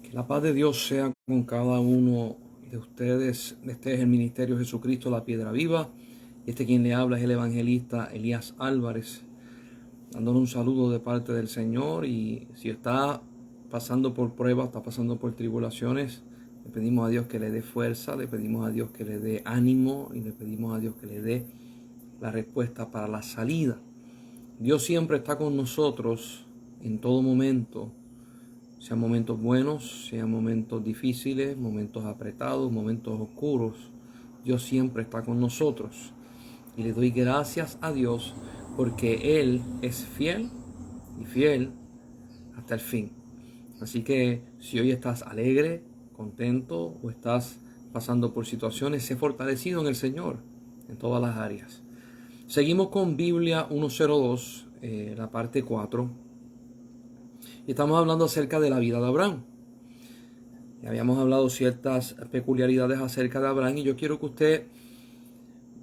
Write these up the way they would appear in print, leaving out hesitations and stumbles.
Que la paz de Dios sea con cada uno de ustedes. Este es el Ministerio Jesucristo, la Piedra Viva. Este quien le habla es el evangelista Elías Álvarez, dándole un saludo de parte del Señor. Y si está pasando por pruebas, está pasando por tribulaciones, le pedimos a Dios que le dé fuerza, le pedimos a Dios que le dé ánimo y le pedimos a Dios que le dé la respuesta para la salida. Dios siempre está con nosotros en todo momento. Sean momentos buenos, sean momentos difíciles, momentos apretados, momentos oscuros. Dios siempre está con nosotros. Y le doy gracias a Dios porque Él es fiel y fiel hasta el fin. Así que si hoy estás alegre, contento o estás pasando por situaciones, sé fortalecido en el Señor en todas las áreas. Seguimos con Biblia 102, la parte 4. Y estamos hablando acerca de la vida de Abraham. Ya habíamos hablado ciertas peculiaridades acerca de Abraham y yo quiero que usted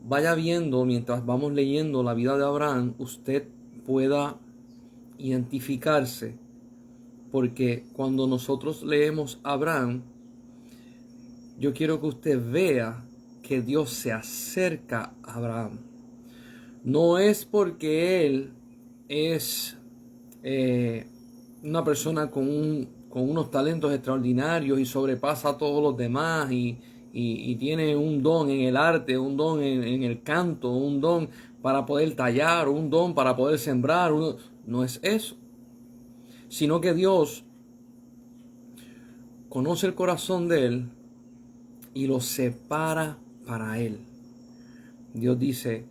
vaya viendo, mientras vamos leyendo la vida de Abraham, usted pueda identificarse, porque cuando nosotros leemos Abraham, yo quiero que usted vea que Dios se acerca a Abraham. No es porque él es una persona con unos talentos extraordinarios y sobrepasa a todos los demás y tiene un don en el arte, un don en el canto, un don para poder tallar, un don para poder sembrar. No es eso, sino que Dios conoce el corazón de él y lo separa para él. Dios dice: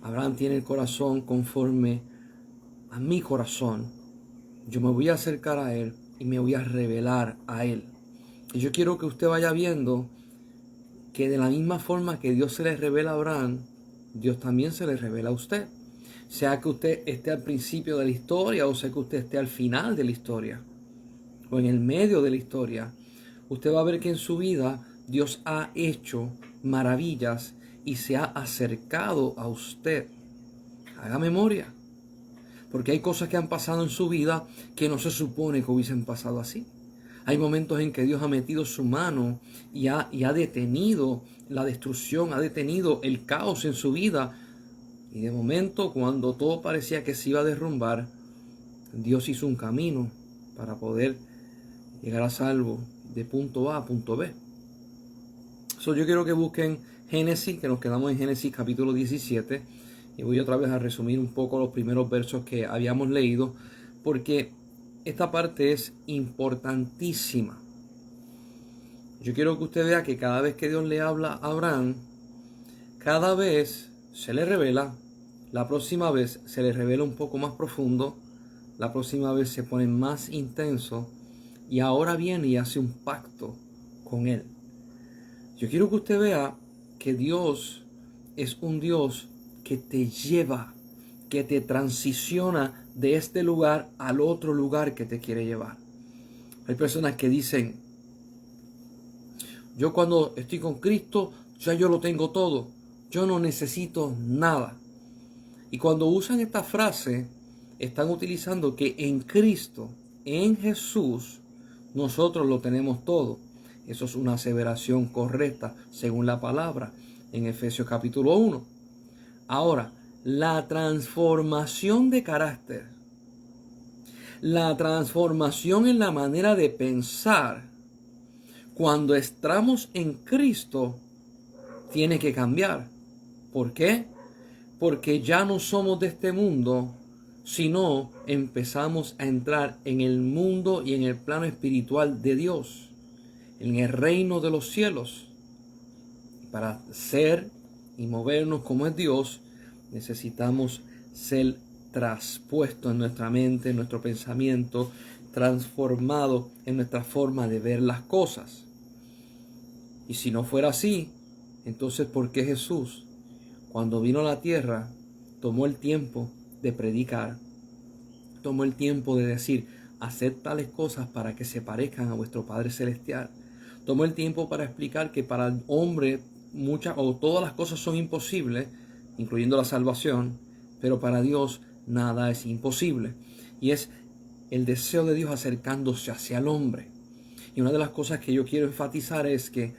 Abraham tiene el corazón conforme a mi corazón. Yo me voy a acercar a él y me voy a revelar a él. Y yo quiero que usted vaya viendo que de la misma forma que Dios se le revela a Abraham, Dios también se le revela a usted. Sea que usted esté al principio de la historia o sea que usted esté al final de la historia o en el medio de la historia, usted va a ver que en su vida Dios ha hecho maravillas y se ha acercado a usted. Haga memoria, porque hay cosas que han pasado en su vida que no se supone que hubiesen pasado así. Hay momentos en que Dios ha metido su mano y ha detenido la destrucción, ha detenido el caos en su vida. Y de momento, cuando todo parecía que se iba a derrumbar, Dios hizo un camino para poder llegar a salvo de punto A a punto B. Yo quiero que busquen Génesis, que nos quedamos en Génesis capítulo 17. Y voy otra vez a resumir un poco los primeros versos que habíamos leído, porque esta parte es importantísima. Yo quiero que usted vea que cada vez que Dios le habla a Abraham, cada vez se le revela, la próxima vez se le revela un poco más profundo, la próxima vez se pone más intenso y ahora viene y hace un pacto con él. Yo quiero que usted vea que Dios es un Dios que te lleva, que te transiciona de este lugar al otro lugar que te quiere llevar. Hay personas que dicen: yo cuando estoy con Cristo, ya yo lo tengo todo, yo no necesito nada. Y cuando usan esta frase, están utilizando que en Cristo, en Jesús, nosotros lo tenemos todo. Eso es una aseveración correcta según la palabra en Efesios capítulo 1. Ahora, la transformación de carácter, la transformación en la manera de pensar, cuando estamos en Cristo, tiene que cambiar. ¿Por qué? Porque ya no somos de este mundo, sino empezamos a entrar en el mundo y en el plano espiritual de Dios, en el reino de los cielos. Para ser y movernos como es Dios, necesitamos ser traspuestos en nuestra mente, en nuestro pensamiento, transformado en nuestra forma de ver las cosas. Y si no fuera así, entonces ¿por qué Jesús, cuando vino a la tierra, tomó el tiempo de predicar, tomó el tiempo de decir: haced tales cosas para que se parezcan a vuestro Padre Celestial? Tomó el tiempo para explicar que para el hombre muchas o todas las cosas son imposibles, incluyendo la salvación, pero para Dios nada es imposible. Y es el deseo de Dios acercándose hacia el hombre. Y una de las cosas que yo quiero enfatizar es que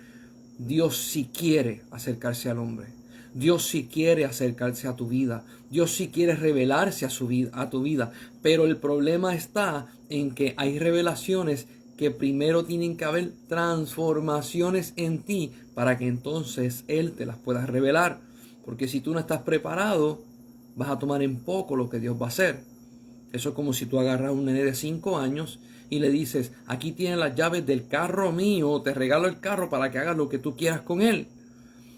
Dios sí quiere acercarse al hombre. Dios sí quiere acercarse a tu vida. Dios sí quiere revelarse a tu vida. Pero el problema está en que hay revelaciones que primero tienen que haber transformaciones en ti para que entonces Él te las pueda revelar. Porque si tú no estás preparado, vas a tomar en poco lo que Dios va a hacer. Eso es como si tú agarras a un nene de 5 años y le dices, aquí tienes las llaves del carro mío, te regalo el carro para que hagas lo que tú quieras con él.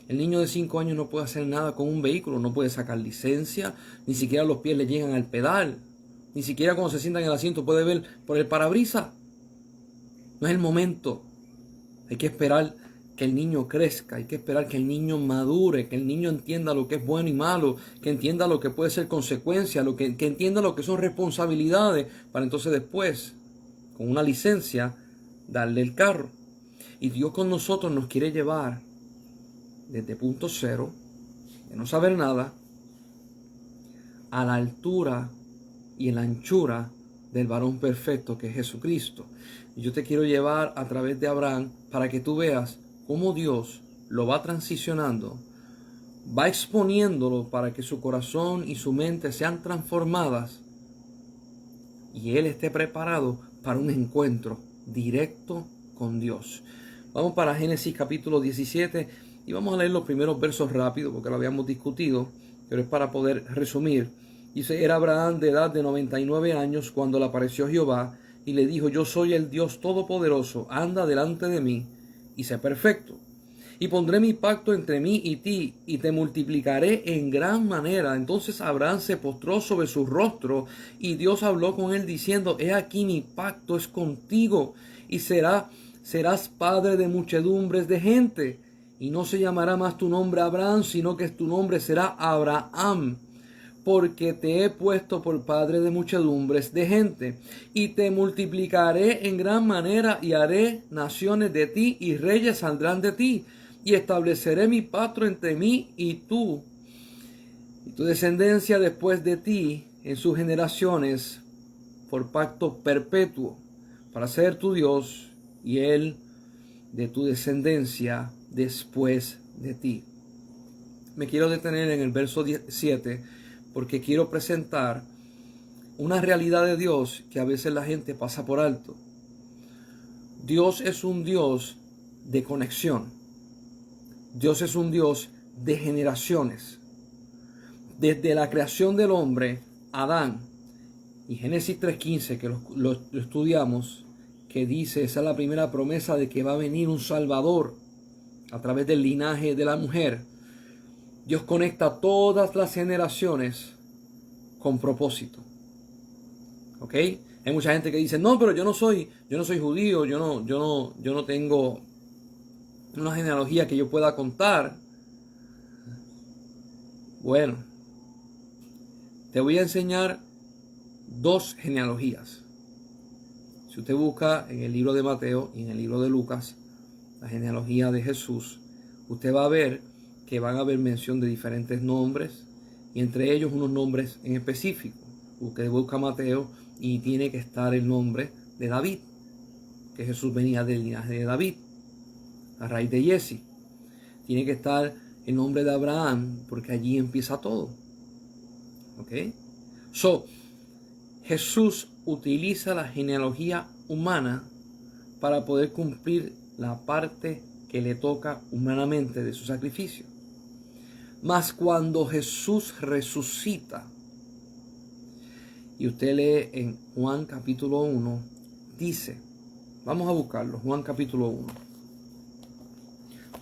El niño de 5 años no puede hacer nada con un vehículo, no puede sacar licencia, ni siquiera los pies le llegan al pedal, ni siquiera cuando se sienta en el asiento puede ver por el parabrisas. No es el momento. Hay que esperar que el niño crezca, hay que esperar que el niño madure, que el niño entienda lo que es bueno y malo, que entienda lo que puede ser consecuencia, que entienda lo que son responsabilidades, para entonces después, con una licencia, darle el carro. Y Dios con nosotros nos quiere llevar desde punto cero, de no saber nada, a la altura y en la anchura del varón perfecto que es Jesucristo. Y yo te quiero llevar a través de Abraham para que tú veas cómo Dios lo va transicionando, va exponiéndolo para que su corazón y su mente sean transformadas y él esté preparado para un encuentro directo con Dios. Vamos para Génesis capítulo 17 y vamos a leer los primeros versos rápido porque lo habíamos discutido, pero es para poder resumir. Dice, era Abraham de edad de 99 años cuando le apareció Jehová y le dijo, yo soy el Dios Todopoderoso, anda delante de mí y sé perfecto. Y pondré mi pacto entre mí y ti, y te multiplicaré en gran manera. Entonces Abraham se postró sobre su rostro, y Dios habló con él diciendo, he aquí mi pacto es contigo, y serás padre de muchedumbres de gente. Y no se llamará más tu nombre Abraham, sino que tu nombre será Abraham, porque te he puesto por padre de muchedumbres de gente, y te multiplicaré en gran manera, y haré naciones de ti, y reyes saldrán de ti, y estableceré mi pacto entre mí y tú, y tu descendencia después de ti, en sus generaciones, por pacto perpetuo, para ser tu Dios, y él de tu descendencia después de ti. Me quiero detener en el verso 7, porque quiero presentar una realidad de Dios que a veces la gente pasa por alto. Dios es un Dios de conexión. Dios es un Dios de generaciones. Desde la creación del hombre, Adán, y Génesis 3:15, que lo estudiamos, que dice, esa es la primera promesa de que va a venir un Salvador a través del linaje de la mujer. Dios conecta todas las generaciones con propósito. ¿Ok? Hay mucha gente que dice, no, pero yo no soy judío, yo no tengo una genealogía que yo pueda contar. Bueno, te voy a enseñar 2 genealogías. Si usted busca en el libro de Mateo y en el libro de Lucas, la genealogía de Jesús, usted va a ver que van a haber mención de diferentes nombres y entre ellos unos nombres en específico. Usted busca Mateo y tiene que estar el nombre de David, que Jesús venía del linaje de David, a raíz de Jesse. Tiene que estar el nombre de Abraham, porque allí empieza todo. ¿Ok? Jesús utiliza la genealogía humana para poder cumplir la parte que le toca humanamente de su sacrificio. Mas cuando Jesús resucita, y usted lee en Juan capítulo 1, dice, vamos a buscarlo, Juan capítulo 1,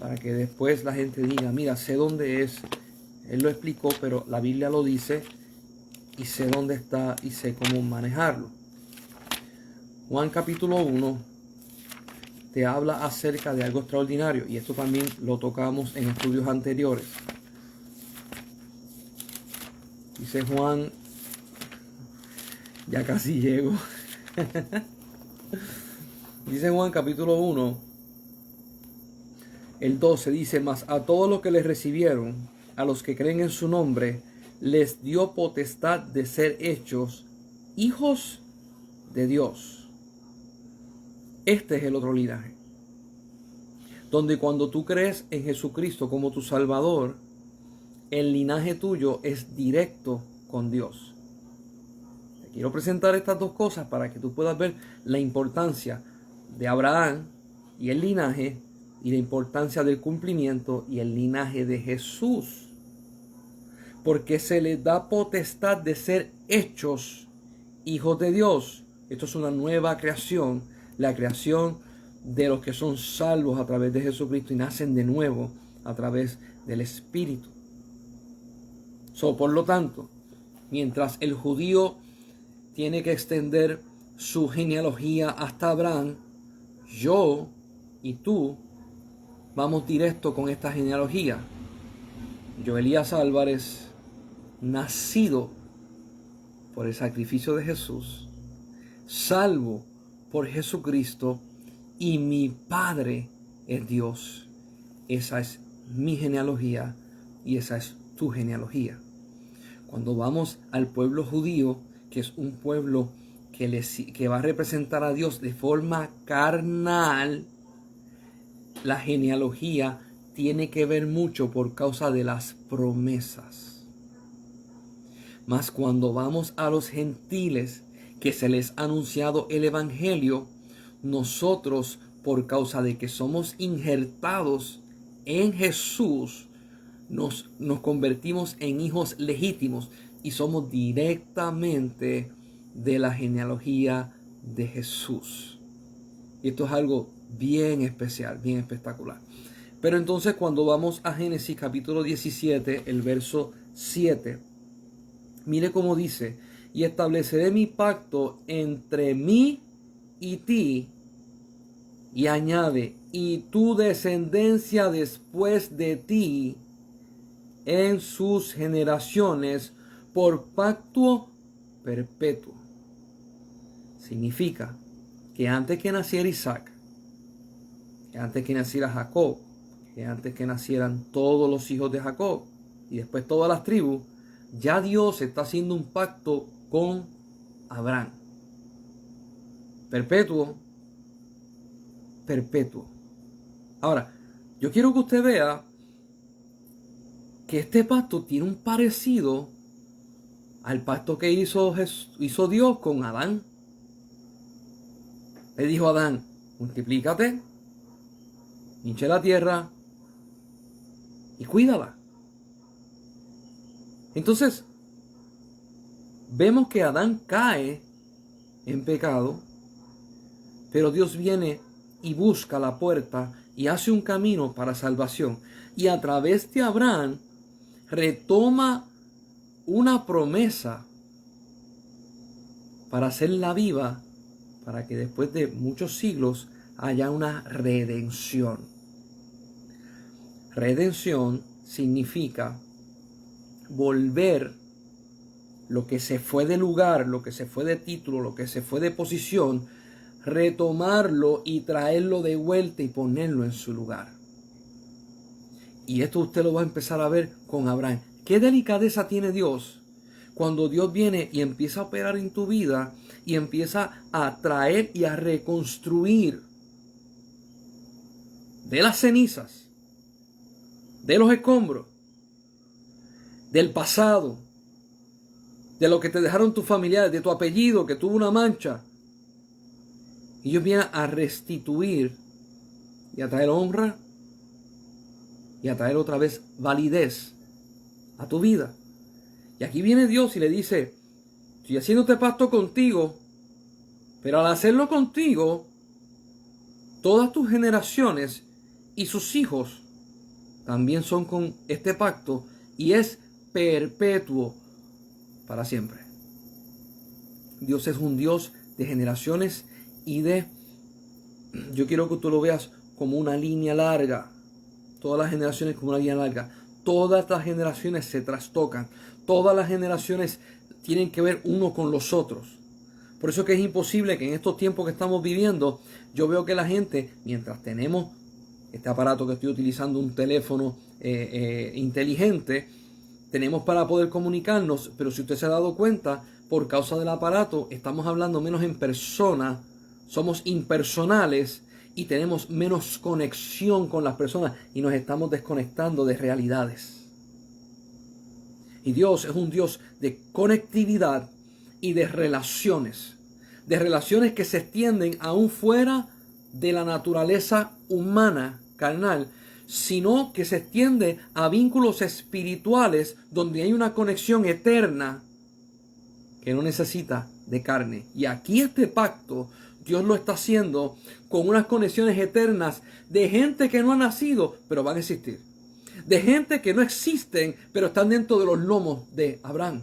para que después la gente diga, mira, sé dónde es, él lo explicó, pero la Biblia lo dice, y sé dónde está, y sé cómo manejarlo. Juan capítulo 1 te habla acerca de algo extraordinario, y esto también lo tocamos en estudios anteriores. Dice Juan, ya casi llego. Dice Juan capítulo 1, el 12, dice, mas a todos los que les recibieron, a los que creen en su nombre, les dio potestad de ser hechos hijos de Dios. Este es el otro linaje, donde cuando tú crees en Jesucristo como tu Salvador, el linaje tuyo es directo con Dios. Te quiero presentar estas dos cosas para que tú puedas ver la importancia de Abraham y el linaje, y la importancia del cumplimiento y el linaje de Jesús. Porque se les da potestad de ser hechos hijos de Dios. Esto es una nueva creación, la creación de los que son salvos a través de Jesucristo y nacen de nuevo a través del Espíritu. Por lo tanto, mientras el judío tiene que extender su genealogía hasta Abraham, yo y tú vamos directo con esta genealogía. Yo, Elías Álvarez, nacido por el sacrificio de Jesús, salvo por Jesucristo, y mi Padre es Dios. Esa es mi genealogía y esa es tu genealogía. Cuando vamos al pueblo judío, que es un pueblo que va a representar a Dios de forma carnal, la genealogía tiene que ver mucho por causa de las promesas. Mas cuando vamos a los gentiles, que se les ha anunciado el evangelio, nosotros, por causa de que somos injertados en Jesús, nos convertimos en hijos legítimos y somos directamente de la genealogía de Jesús. Y esto es algo bien especial, bien espectacular. Pero entonces cuando vamos a Génesis capítulo 17, el verso 7, mire cómo dice: y estableceré mi pacto entre mí y ti, y añade, y tu descendencia después de ti en sus generaciones por pacto perpetuo. Significa que antes que naciera Isaac, que antes que naciera Jacob, que antes que nacieran todos los hijos de Jacob y después todas las tribus, ya Dios está haciendo un pacto con Abraham. Perpetuo, perpetuo. Ahora, yo quiero que usted vea que este pacto tiene un parecido al pacto que hizo Dios con Adán. Le dijo a Adán: multiplícate, hinche la tierra y cuídala. Entonces, vemos que Adán cae en pecado, pero Dios viene y busca la puerta y hace un camino para salvación. Y a través de Abraham retoma una promesa para hacerla viva, para que después de muchos siglos haya una redención. Redención significa volver lo que se fue de lugar, lo que se fue de título, lo que se fue de posición, retomarlo y traerlo de vuelta y ponerlo en su lugar. Y esto usted lo va a empezar a ver con Abraham. Qué delicadeza tiene Dios cuando Dios viene y empieza a operar en tu vida y empieza a traer y a reconstruir de las cenizas, de los escombros, del pasado, de lo que te dejaron tus familiares, de tu apellido que tuvo una mancha. Y Dios viene a restituir y a traer honra y a traer otra vez validez a tu vida. Y aquí viene Dios y le dice: estoy haciendo este pacto contigo, pero al hacerlo contigo, todas tus generaciones y sus hijos también son con este pacto, y es perpetuo para siempre. Dios es un Dios de generaciones y yo quiero que tú lo veas como una línea larga. Todas las generaciones como una línea larga. Todas las generaciones se trastocan. Todas las generaciones tienen que ver uno con los otros. Por eso que es imposible que en estos tiempos que estamos viviendo, yo veo que la gente, mientras tenemos este aparato que estoy utilizando, un teléfono inteligente, tenemos para poder comunicarnos, pero si usted se ha dado cuenta, por causa del aparato, estamos hablando menos en persona somos impersonales y tenemos menos conexión con las personas y nos estamos desconectando de realidades. Y Dios es un Dios de conectividad y de relaciones que se extienden aún fuera de la naturaleza humana, carnal, sino que se extiende a vínculos espirituales donde hay una conexión eterna que no necesita de carne. Y aquí este pacto Dios lo está haciendo con unas conexiones eternas de gente que no ha nacido, pero van a existir. De gente que no existen, pero están dentro de los lomos de Abraham.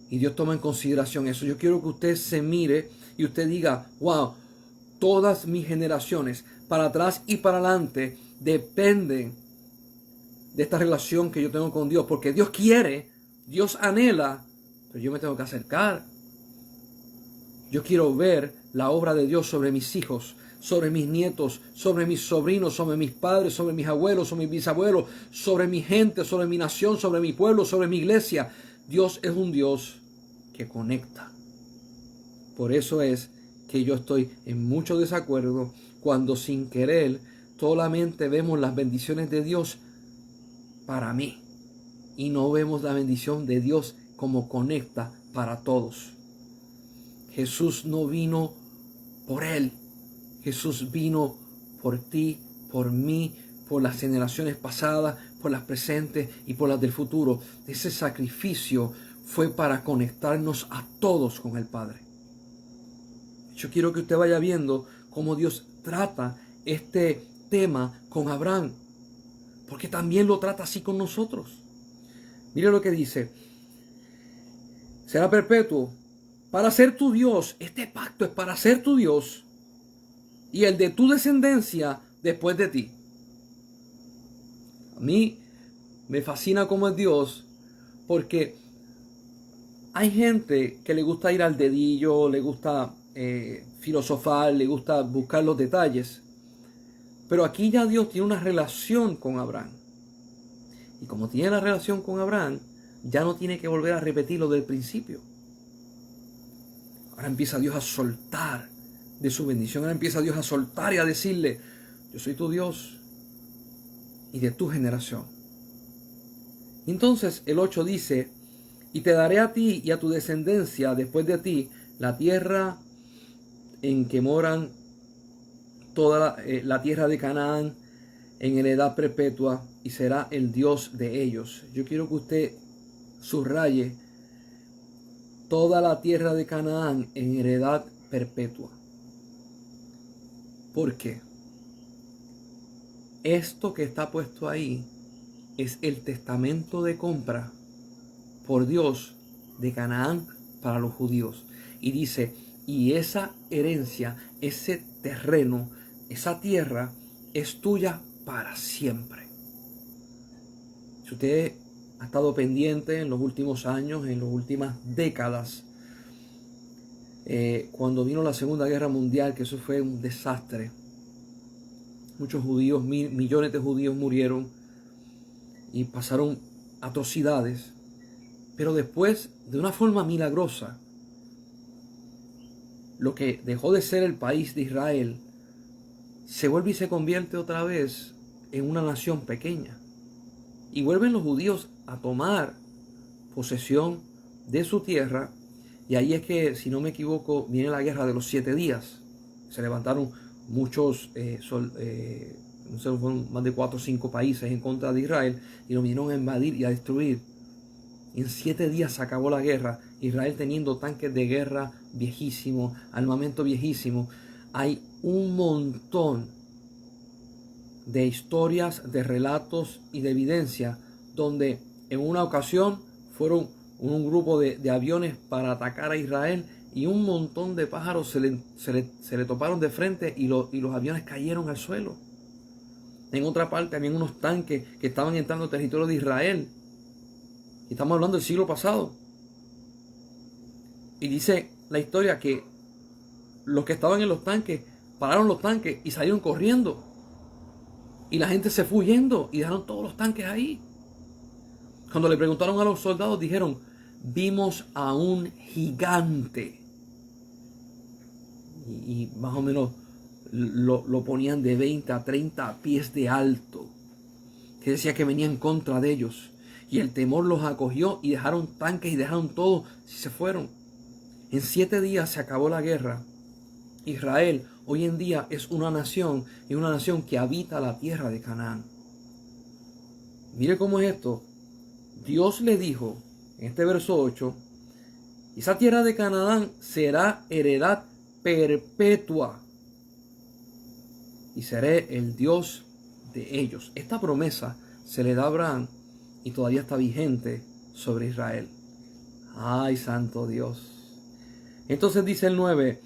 Y Dios toma en consideración eso. Yo quiero que usted se mire y usted diga, wow, todas mis generaciones, para atrás y para adelante, dependen de esta relación que yo tengo con Dios. Porque Dios quiere, Dios anhela, pero yo me tengo que acercar. Yo quiero ver la obra de Dios sobre mis hijos, sobre mis nietos, sobre mis sobrinos, sobre mis padres, sobre mis abuelos, sobre mis bisabuelos, sobre mi gente, sobre mi nación, sobre mi pueblo, sobre mi iglesia. Dios es un Dios que conecta. Por eso es que yo estoy en mucho desacuerdo cuando sin querer solamente vemos las bendiciones de Dios para mí y no vemos la bendición de Dios como conecta para todos. Jesús no vino por él. Jesús vino por ti, por mí, por las generaciones pasadas, por las presentes y por las del futuro. Ese sacrificio fue para conectarnos a todos con el Padre. Yo quiero que usted vaya viendo cómo Dios trata este tema con Abraham, porque también lo trata así con nosotros. Mire lo que dice: será perpetuo para ser tu Dios. Este pacto es para ser tu Dios y el de tu descendencia después de ti. A mí me fascina cómo es Dios, porque hay gente que le gusta ir al dedillo, le gusta filosofar, le gusta buscar los detalles. Pero aquí ya Dios tiene una relación con Abraham. Y como tiene la relación con Abraham, ya no tiene que volver a repetirlo del principio. Ahora empieza Dios a soltar de su bendición. Ahora empieza Dios a soltar y a decirle: yo soy tu Dios y de tu generación. Entonces el 8 dice: y te daré a ti y a tu descendencia después de ti la tierra en que moran toda la tierra de Canaán en heredad perpetua, y será el Dios de ellos. Yo quiero que usted subraye toda la tierra de Canaán en heredad perpetua. ¿Por qué? Esto que está puesto ahí es el testamento de compra por Dios de Canaán para los judíos. Y dice: y esa herencia, ese terreno, esa tierra es tuya para siempre. Si usted ha estado pendiente en los últimos años, en las últimas décadas, cuando vino la Segunda Guerra Mundial, que eso fue un desastre. Muchos judíos, millones de judíos murieron y pasaron atrocidades. Pero después, de una forma milagrosa, lo que dejó de ser el país de Israel se vuelve y se convierte otra vez en una nación pequeña. Y vuelven los judíos a tomar posesión de su tierra. Y ahí es que, si no me equivoco, viene la guerra de los 7 días. Se levantaron muchos, no sé, fueron más de 4 o 5 países en contra de Israel y lo vinieron a invadir y a destruir. En 7 días se acabó la guerra. Israel teniendo tanques de guerra viejísimos, armamento viejísimo. Hay un montón de historias, de relatos y de evidencia donde en una ocasión fueron un grupo de aviones para atacar a Israel y un montón de pájaros se le toparon de frente y los aviones cayeron al suelo. En otra parte había unos tanques que estaban entrando al territorio de Israel. Y estamos hablando del siglo pasado. Y dice la historia que los que estaban en los tanques pararon los tanques y salieron corriendo. Y la gente se fue huyendo y dejaron todos los tanques ahí. Cuando le preguntaron a los soldados, dijeron: vimos a un gigante y más o menos lo ponían de 20 a 30 pies de alto, que decía que venía en contra de ellos. Y el temor los acogió y dejaron tanques y dejaron todo y se fueron. En 7 días se acabó la guerra. Israel hoy en día es una nación y una nación que habita la tierra de Canaán. Mire cómo es esto. Dios le dijo en este verso 8, esa tierra de Canaán será heredad perpetua y seré el Dios de ellos. Esta promesa se le da a Abraham y todavía está vigente sobre Israel. Ay, santo Dios. Entonces dice el 9,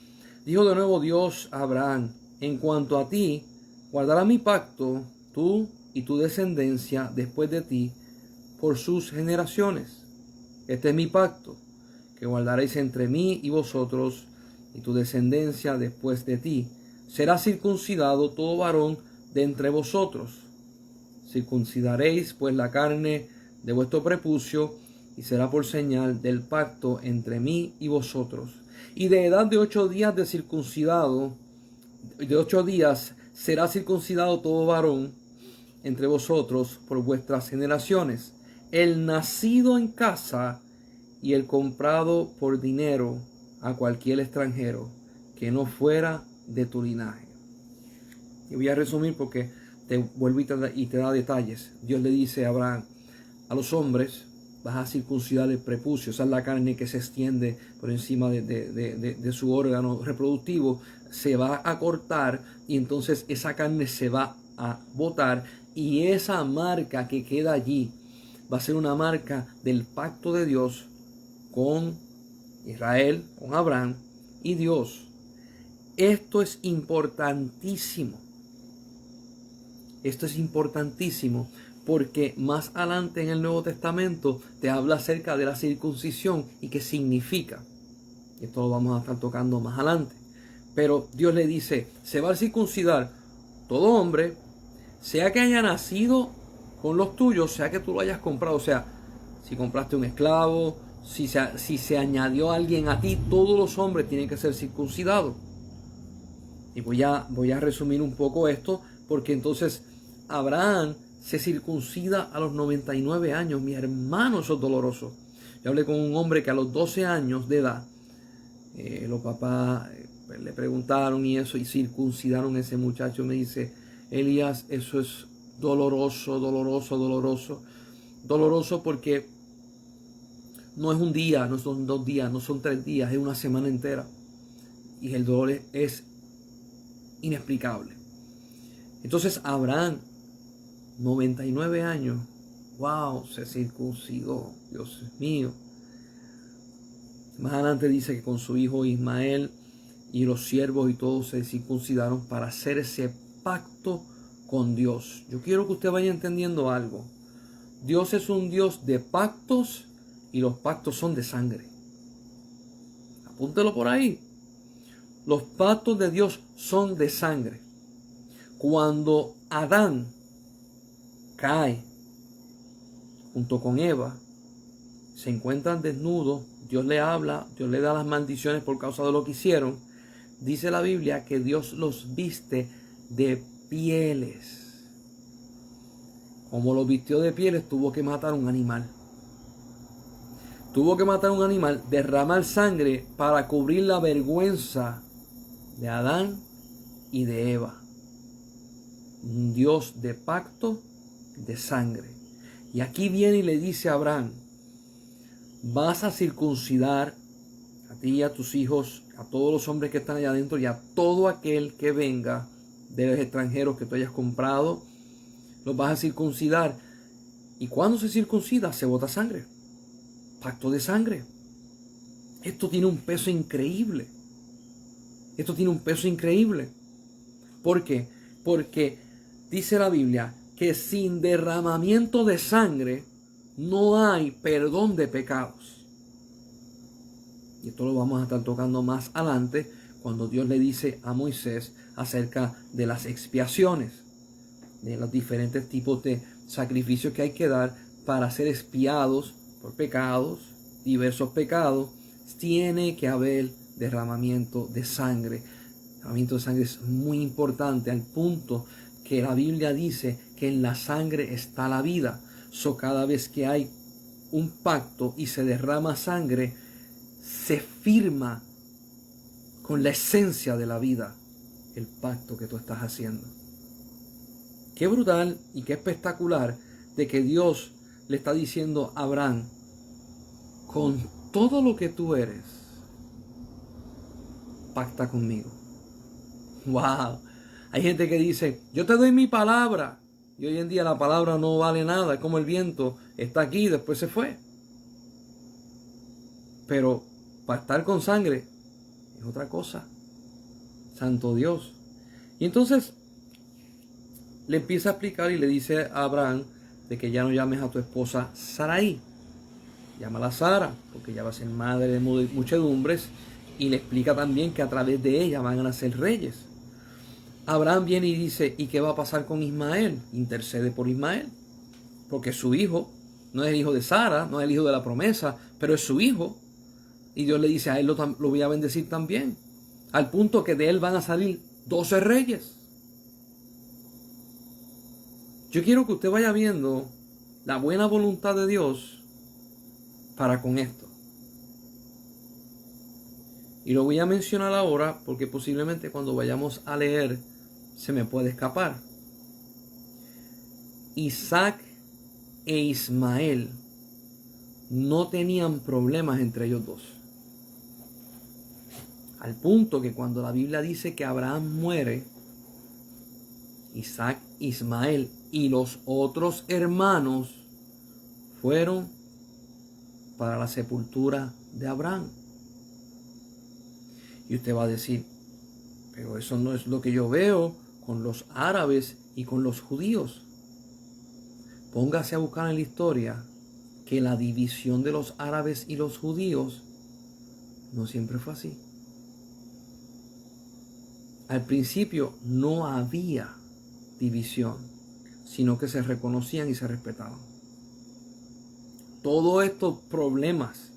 dijo de nuevo Dios a Abraham, en cuanto a ti, guardará mi pacto, tú y tu descendencia después de ti, por sus generaciones. Este es mi pacto, que guardaréis entre mí y vosotros y tu descendencia después de ti. Será circuncidado todo varón de entre vosotros. Circuncidaréis pues la carne de vuestro prepucio y será por señal del pacto entre mí y vosotros. Y de edad de 8 días de circuncidado, de 8 días será circuncidado todo varón entre vosotros por vuestras generaciones. El nacido en casa y el comprado por dinero a cualquier extranjero que no fuera de tu linaje. Y voy a resumir porque te vuelvo y te da detalles. Dios le dice a Abraham, a los hombres vas a circuncidar el prepucio, esa es la carne que se extiende por encima de su órgano reproductivo, se va a cortar y entonces esa carne se va a botar y esa marca que queda allí va a ser una marca del pacto de Dios con Israel, con Abraham y Dios. Esto es importantísimo. Esto es importantísimo porque más adelante en el Nuevo Testamento te habla acerca de la circuncisión y qué significa. Esto lo vamos a estar tocando más adelante. Pero Dios le dice, se va a circuncidar todo hombre, sea que haya nacido con los tuyos, sea que tú lo hayas comprado. O sea, si compraste un esclavo, si se añadió alguien a ti, todos los hombres tienen que ser circuncidados. Y voy a resumir un poco esto, porque entonces Abraham se circuncida a los 99 años. Mi hermano, eso es doloroso. Yo hablé con un hombre que a los 12 años de edad, los papás le preguntaron y eso, y circuncidaron a ese muchacho. Me dice, Elías, eso es doloroso, doloroso, doloroso. Doloroso porque no es un día, no son 2 días, no son 3 días, es una semana entera. Y el dolor es inexplicable. Entonces Abraham, 99 años, wow, se circuncidó, Dios mío. Más adelante dice que con su hijo Ismael y los siervos y todos se circuncidaron para hacer ese pacto con Dios. Yo quiero que usted vaya entendiendo algo. Dios es un Dios de pactos y los pactos son de sangre. Apúntelo por ahí. Los pactos de Dios son de sangre. Cuando Adán cae junto con Eva, se encuentran desnudos, Dios le habla, Dios le da las maldiciones por causa de lo que hicieron. Dice la Biblia que Dios los viste de pieles. Como los vistió de pieles, tuvo que matar un animal. Tuvo que matar un animal, derramar sangre para cubrir la vergüenza de Adán y de Eva. Un Dios de pacto, de sangre. Y aquí viene y le dice a Abraham, vas a circuncidar a ti y a tus hijos, a todos los hombres que están allá adentro y a todo aquel que venga de los extranjeros que tú hayas comprado, los vas a circuncidar. Y cuando se circuncida, se bota sangre. Pacto de sangre. Esto tiene un peso increíble. Esto tiene un peso increíble. ¿Por qué? Porque dice la Biblia que sin derramamiento de sangre no hay perdón de pecados. Y esto lo vamos a estar tocando más adelante cuando Dios le dice a Moisés acerca de las expiaciones, de los diferentes tipos de sacrificios que hay que dar para ser expiados por pecados, diversos pecados. Tiene que haber derramamiento de sangre. derramamiento de sangre es muy importante al punto que la Biblia dice que en la sangre está la vida. Cada vez que hay un pacto y se derrama sangre, se firma con la esencia de la vida el pacto que tú estás haciendo. Qué brutal y qué espectacular de que Dios le está diciendo a Abraham, con todo lo que tú eres, pacta conmigo. ¡Wow! Hay gente que dice, yo te doy mi palabra. Y hoy en día la palabra no vale nada. Es como el viento, está aquí y después se fue. Pero pactar con sangre es otra cosa. Santo Dios. Y entonces le empieza a explicar y le dice a Abraham de que ya no llames a tu esposa Sarai. Llámala Sara, porque ella va a ser madre de muchedumbres. Y le explica también que a través de ella van a nacer reyes. Abraham viene y dice, ¿y qué va a pasar con Ismael? Intercede por Ismael, porque es su hijo, no es el hijo de Sara, no es el hijo de la promesa, pero es su hijo. Y Dios le dice, a él lo voy a bendecir también, al punto que de él van a salir 12 reyes. Yo quiero que usted vaya viendo la buena voluntad de Dios para con esto. Y lo voy a mencionar ahora porque posiblemente cuando vayamos a leer se me puede escapar. Isaac e Ismael no tenían problemas entre ellos dos. Al punto que cuando la Biblia dice que Abraham muere, Isaac, Ismael y los otros hermanos fueron para la sepultura de Abraham. Y usted va a decir, pero eso no es lo que yo veo con los árabes y con los judíos. Póngase a buscar en la historia que la división de los árabes y los judíos no siempre fue así. Al principio no había división, sino que se reconocían y se respetaban. Todos estos problemas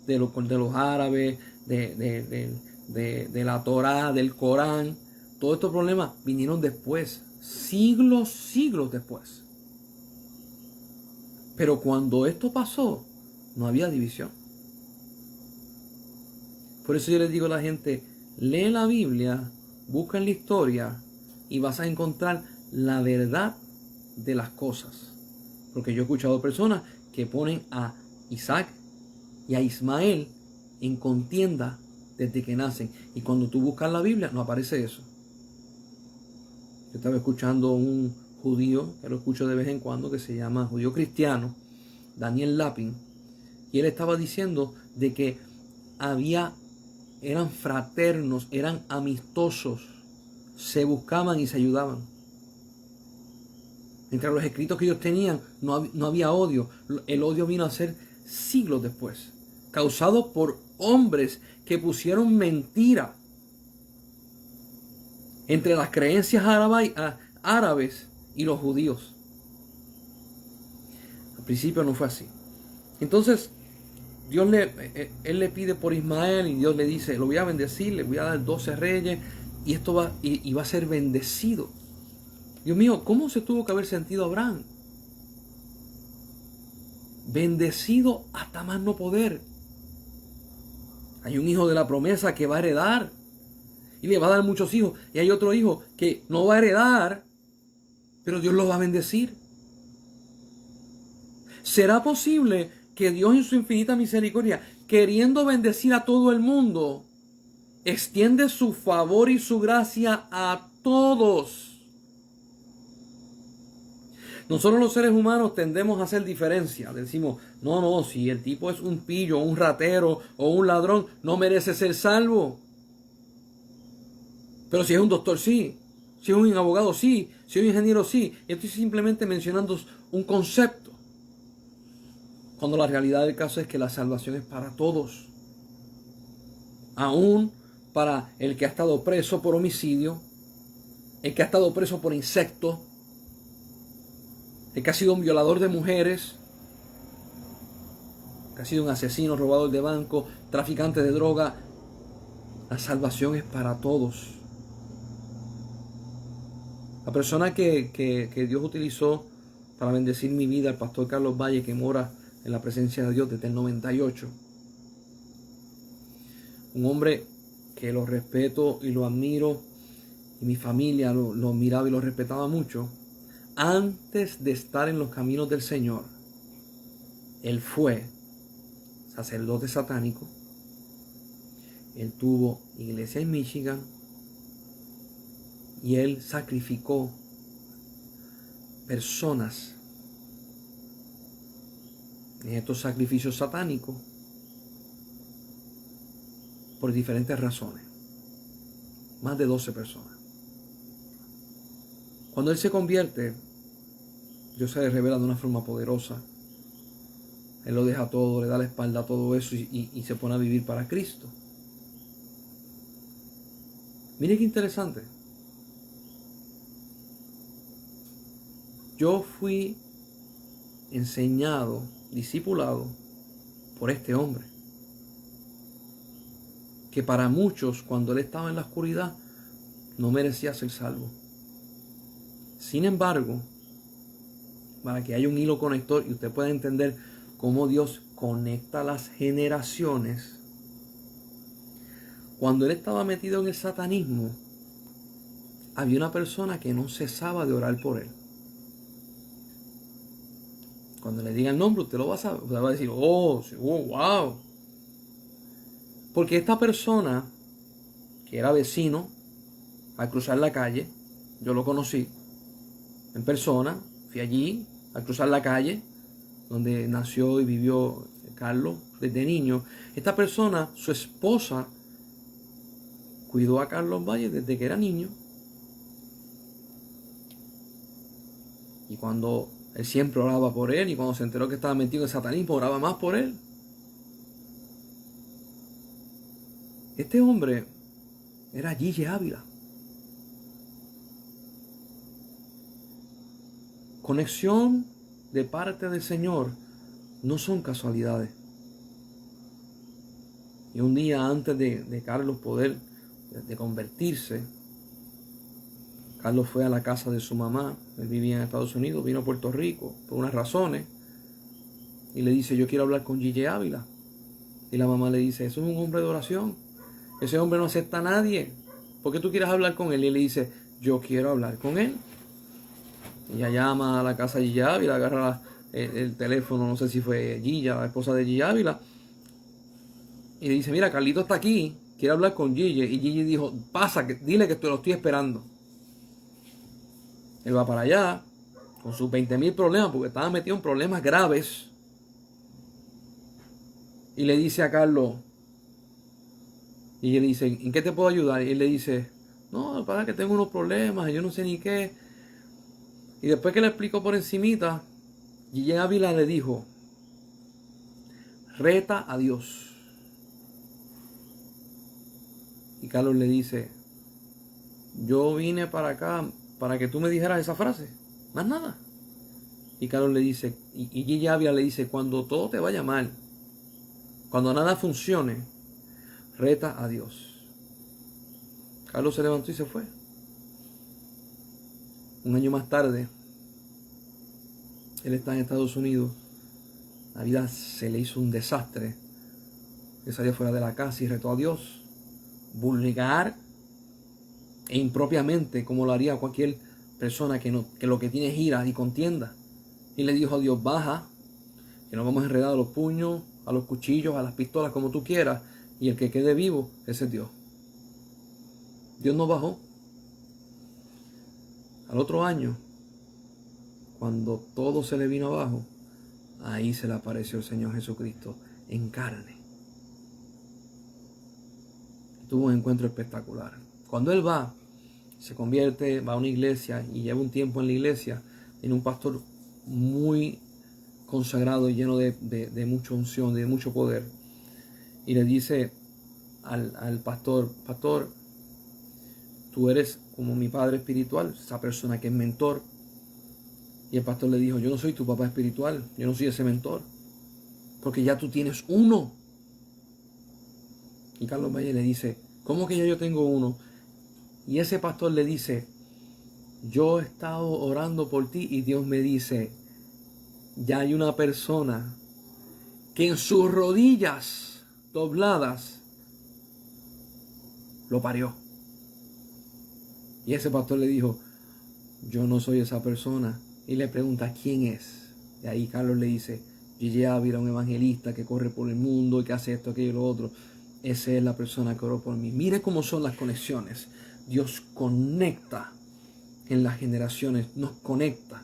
de los árabes, de la Torá, del Corán, todos estos problemas vinieron después, siglos después. Pero cuando esto pasó, no había división. Por eso yo les digo a la gente, lee la Biblia, busca en la historia y vas a encontrar la verdad de las cosas. Porque yo he escuchado personas que ponen a Isaac y a Ismael en contienda desde que nacen. Y cuando tú buscas la Biblia, no aparece eso. Yo estaba escuchando un judío, que lo escucho de vez en cuando, que se llama judío cristiano, Daniel Lapin, y él estaba diciendo de que eran fraternos, eran amistosos, se buscaban y se ayudaban. Entre los escritos que ellos tenían no había odio. El odio vino a ser siglos después, causado por hombres que pusieron mentira entre las creencias árabes y los judíos. Al principio no fue así. Entonces, él le pide por Ismael y Dios le dice, lo voy a bendecir, le voy a dar 12 reyes y esto va a ser bendecido. Dios mío, ¿cómo se tuvo que haber sentido Abraham? Bendecido hasta más no poder. Hay un hijo de la promesa que va a heredar y le va a dar muchos hijos. Y hay otro hijo que no va a heredar, pero Dios lo va a bendecir. ¿Será posible que Dios en su infinita misericordia, queriendo bendecir a todo el mundo, extiende su favor y su gracia a todos? Nosotros los seres humanos tendemos a hacer diferencia. Decimos, no, si el tipo es un pillo, un ratero o un ladrón, no merece ser salvo. Pero si es un doctor, sí. Si es un abogado, sí. Si es un ingeniero, sí. Estoy simplemente mencionando un concepto. Cuando la realidad del caso es que la salvación es para todos. Aún para el que ha estado preso por homicidio, el que ha estado preso por insectos, el que ha sido un violador de mujeres, que ha sido un asesino, robador de banco, traficante de droga. La salvación es para todos. La persona que Dios utilizó para bendecir mi vida, el pastor Carlos Valle, que mora en la presencia de Dios desde el 98. Un hombre que lo respeto y lo admiro, y mi familia lo admiraba y lo respetaba mucho. Antes de estar en los caminos del Señor, él fue sacerdote satánico. Él tuvo iglesia en Michigan y él sacrificó personas en estos sacrificios satánicos por diferentes razones. Más de 12 personas. Cuando él se convierte, Dios se le revela de una forma poderosa. Él lo deja todo, le da la espalda a todo eso y se pone a vivir para Cristo. Mire qué interesante. Yo fui enseñado, discipulado por este hombre. Que para muchos, cuando él estaba en la oscuridad, no merecía ser salvo. Sin embargo, para que haya un hilo conector y usted pueda entender cómo Dios conecta las generaciones, cuando él estaba metido en el satanismo, había una persona que no cesaba de orar por él. Cuando le diga el nombre, usted lo va a saber, usted va a decir, oh, wow. Porque esta persona, que era vecino, al cruzar la calle, yo lo conocí en persona, fui allí, al cruzar la calle, donde nació y vivió Carlos desde niño. Esta persona, su esposa, cuidó a Carlos Valle desde que era niño. Y cuando él siempre oraba por él, y cuando se enteró que estaba metido en satanismo, oraba más por él. Este hombre era Gille Ávila. Conexión de parte del Señor no son casualidades. Y un día antes de Carlos poder de convertirse, Carlos fue a la casa de su mamá. Él vivía en Estados Unidos, vino a Puerto Rico por unas razones. Y le dice, yo quiero hablar con Gille Ávila. Y la mamá le dice, eso es un hombre de oración. Ese hombre no acepta a nadie. ¿Por qué tú quieres hablar con él? Y él le dice, yo quiero hablar con él. Ella llama a la casa de Gille Ávila, agarra el teléfono, no sé si fue Gilla, la esposa de Gille Ávila. Y le dice, mira, Carlito está aquí, quiere hablar con Gille. Y Gille dijo, pasa, dile que lo estoy esperando. Él va para allá con sus 20,000 problemas, porque estaba metido en problemas graves. Y le dice a Carlos, y él le dice, ¿en qué te puedo ayudar? Y él le dice, no, para que tengo unos problemas, yo no sé ni qué. Y después que le explicó por encimita, Gille Ávila le dijo, reta a Dios. Y Carlos le dice, yo vine para acá para que tú me dijeras esa frase, más nada. Y Carlos le dice, y Gille Ávila le dice, cuando todo te vaya mal, cuando nada funcione, reta a Dios. Carlos se levantó y se fue. Un año más tarde, él está en Estados Unidos. La vida se le hizo un desastre. Él salió fuera de la casa y retó a Dios. Vulgar e impropiamente, como lo haría cualquier persona que lo que tiene es ira y contienda. Y le dijo a Dios, baja, que nos vamos a enredar a los puños, a los cuchillos, a las pistolas, como tú quieras. Y el que quede vivo, ese es Dios. Dios no bajó. Al otro año, cuando todo se le vino abajo, ahí se le apareció el Señor Jesucristo en carne. Tuvo un encuentro espectacular. Cuando él va, se convierte, va a una iglesia y lleva un tiempo en la iglesia, tiene un pastor muy consagrado y lleno de mucha unción, de mucho poder. Y le dice al pastor, pastor, tú eres como mi padre espiritual, esa persona que es mentor. Y el pastor le dijo, yo no soy tu papá espiritual, yo no soy ese mentor, porque ya tú tienes uno. Y Carlos Valle le dice, ¿cómo que ya yo tengo uno? Y ese pastor le dice, yo he estado orando por ti y Dios me dice, ya hay una persona que en sus rodillas dobladas lo parió. Y ese pastor le dijo, yo no soy esa persona. Y le pregunta, ¿quién es? Y ahí Carlos le dice, Gigi Ávila, un evangelista que corre por el mundo y que hace esto, aquello y lo otro. Esa es la persona que oró por mí. Mire cómo son las conexiones. Dios conecta en las generaciones, nos conecta.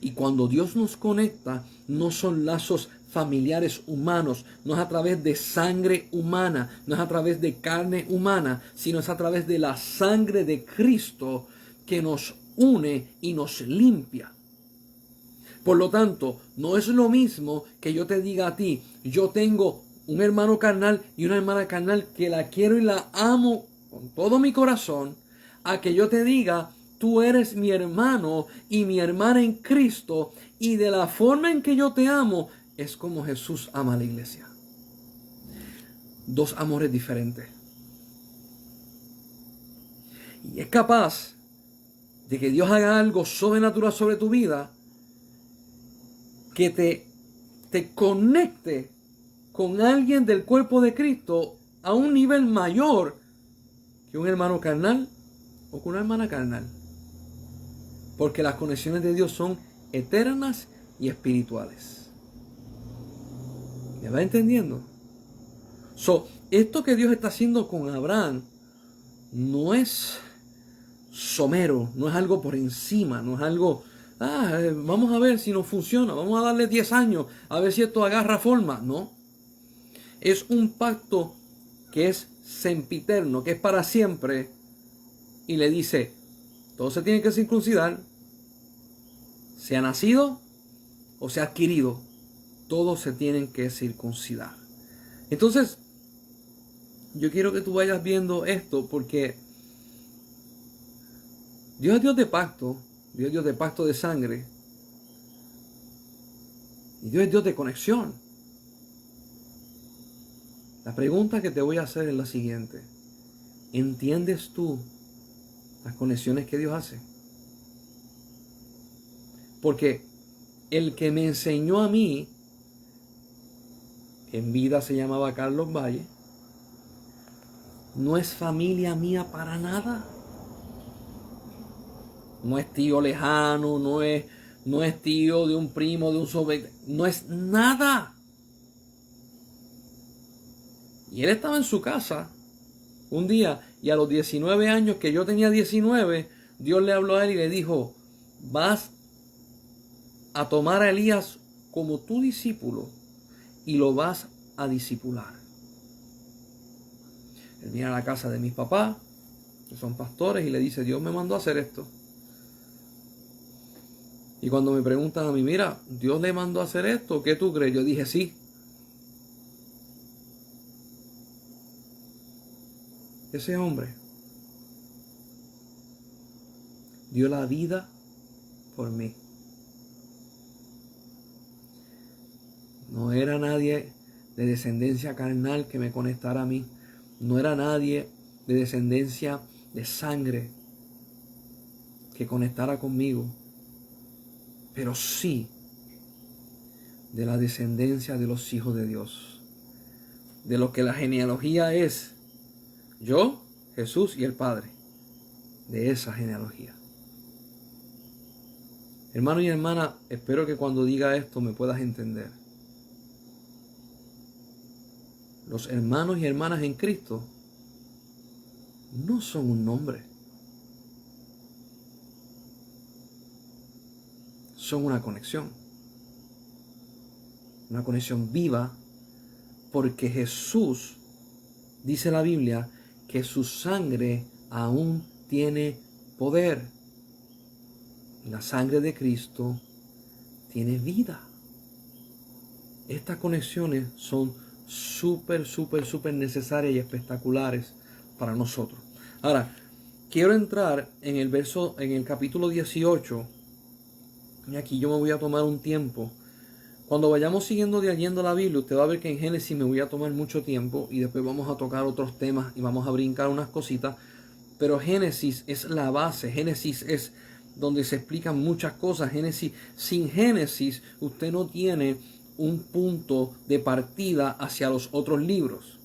Y cuando Dios nos conecta, no son lazos familiares humanos, no es a través de sangre humana, no es a través de carne humana, sino es a través de la sangre de Cristo que nos une y nos limpia. Por lo tanto, no es lo mismo que yo te diga a ti, yo tengo un hermano carnal y una hermana carnal que la quiero y la amo con todo mi corazón, a que yo te diga, tú eres mi hermano y mi hermana en Cristo, y de la forma en que yo te amo es como Jesús ama a la iglesia. Dos amores diferentes. Y es capaz de que Dios haga algo sobrenatural sobre tu vida que te conecte con alguien del cuerpo de Cristo a un nivel mayor que un hermano carnal o con una hermana carnal. Porque las conexiones de Dios son eternas y espirituales. ¿Me va entendiendo? Esto que Dios está haciendo con Abraham no es somero, no es algo por encima, no es algo, vamos a ver si no funciona, vamos a darle 10 años a ver si esto agarra forma. No. Es un pacto que es sempiterno, que es para siempre, y le dice, todo se tiene que circuncidar, sea nacido o sea adquirido, todos se tienen que circuncidar. Entonces, yo quiero que tú vayas viendo esto porque Dios es Dios de pacto, Dios es Dios de pacto de sangre, y Dios es Dios de conexión. La pregunta que te voy a hacer es la siguiente. ¿Entiendes tú las conexiones que Dios hace? Porque el que me enseñó a mí, que en vida se llamaba Carlos Valle, no es familia mía para nada. No es tío lejano, no es tío de un primo, de un sobrino, no es nada. Y él estaba en su casa un día y a los 19 años, que yo tenía 19, Dios le habló a él y le dijo, vas a tomar a Elías como tu discípulo y lo vas a discipular. Él viene a la casa de mis papás, que son pastores, y le dice, Dios me mandó a hacer esto. Y cuando me preguntan a mí, mira, Dios le mandó a hacer esto, ¿qué tú crees? Yo dije, sí. Ese hombre dio la vida por mí. No era nadie de descendencia carnal que me conectara a mí. No era nadie de descendencia de sangre que conectara conmigo. Pero sí de la descendencia de los hijos de Dios. De lo que la genealogía es. Yo, Jesús y el Padre. De esa genealogía. Hermano y hermana, espero que cuando diga esto me puedas entender. Los hermanos y hermanas en Cristo no son un nombre. Son una conexión. Una conexión viva, porque Jesús, dice la Biblia, que su sangre aún tiene poder. Y la sangre de Cristo tiene vida. Estas conexiones son súper necesarias y espectaculares para nosotros. Ahora, quiero entrar en el capítulo 18. Y aquí yo me voy a tomar un tiempo. Cuando vayamos siguiendo leyendo la Biblia, usted va a ver que en Génesis me voy a tomar mucho tiempo y después vamos a tocar otros temas y vamos a brincar unas cositas. Pero Génesis es la base. Génesis es donde se explican muchas cosas. Génesis, sin Génesis, usted no tiene un punto de partida hacia los otros libros.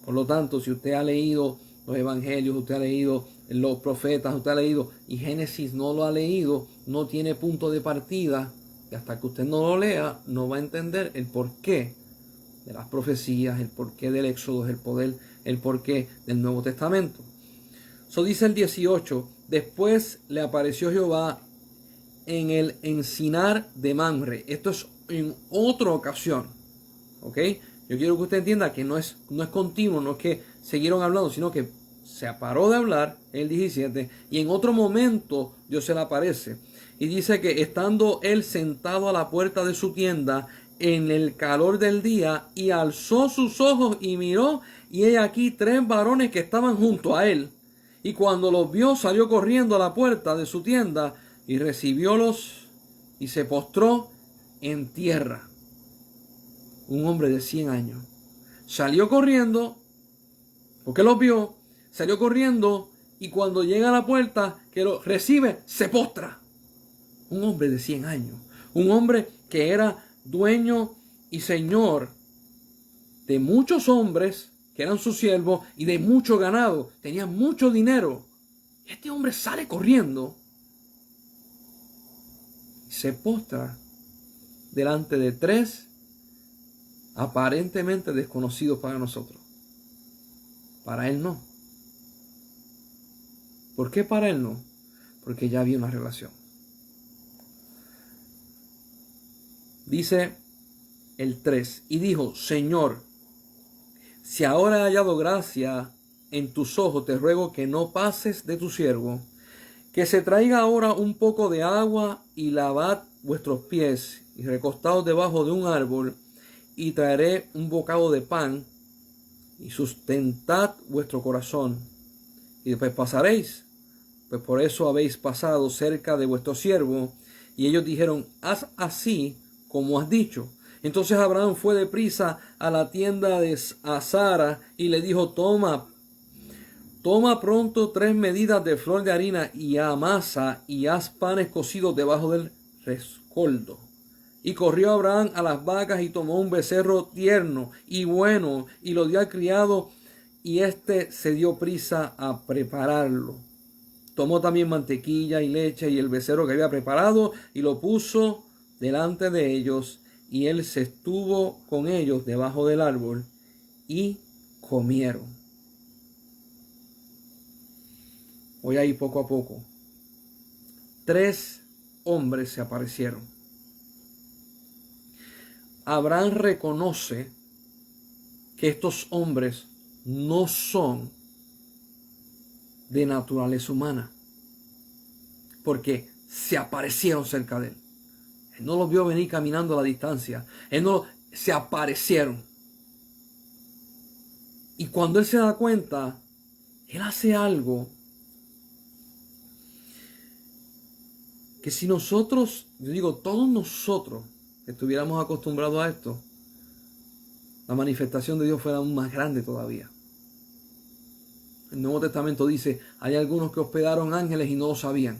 Por lo tanto, si usted ha leído los evangelios, usted ha leído los profetas, usted ha leído, y Génesis no lo ha leído, no tiene punto de partida, y hasta que usted no lo lea, no va a entender el porqué de las profecías, el porqué del Éxodo, el porqué del Nuevo Testamento. Eso dice el 18, después le apareció Jehová en el encinar de Mamre. Esto es en otra ocasión, ¿ok? Yo quiero que usted entienda que no es continuo, no es que siguieron hablando, sino que se paró de hablar el 17 y en otro momento Dios se le aparece. Y dice que estando él sentado a la puerta de su tienda en el calor del día, y alzó sus ojos y miró, y he aquí 3 varones que estaban junto a él. Y cuando los vio, salió corriendo a la puerta de su tienda y recibiólos y se postró en tierra. Un hombre de 100 años. Salió corriendo, porque los vio, salió corriendo, y cuando llega a la puerta que lo recibe, se postra. Un hombre de 100 años. Un hombre que era dueño y señor de muchos hombres que eran sus siervos y de mucho ganado. Tenía mucho dinero. Este hombre sale corriendo y se postra delante de 3 aparentemente desconocidos para nosotros. Para él no. ¿Por qué para él no? Porque ya había una relación. Dice el 3, y dijo, Señor, si ahora he hallado gracia en tus ojos, te ruego que no pases de tu siervo, que se traiga ahora un poco de agua y lavad vuestros pies y recostaos debajo de un árbol, y traeré un bocado de pan y sustentad vuestro corazón, y después pasaréis, pues por eso habéis pasado cerca de vuestro siervo. Y ellos dijeron, haz así como has dicho. Entonces Abraham fue deprisa a la tienda de Sara y le dijo, toma pronto 3 medidas de flor de harina y amasa y haz panes cocidos debajo del rescoldo. Y corrió Abraham a las vacas y tomó un becerro tierno y bueno y lo dio al criado, y éste se dio prisa a prepararlo. Tomó también mantequilla y leche y el becerro que había preparado y lo puso delante de ellos, y él se estuvo con ellos debajo del árbol y comieron. Voy a ir poco a poco. 3 hombres se aparecieron. Abraham reconoce que estos hombres no son de naturaleza humana, porque se aparecieron cerca de él. Él no los vio venir caminando a la distancia. Se aparecieron. Y cuando él se da cuenta, él hace algo que si nosotros, yo digo, todos nosotros estuviéramos acostumbrados a esto, la manifestación de Dios fuera aún más grande todavía. El Nuevo Testamento dice, hay algunos que hospedaron ángeles y no lo sabían.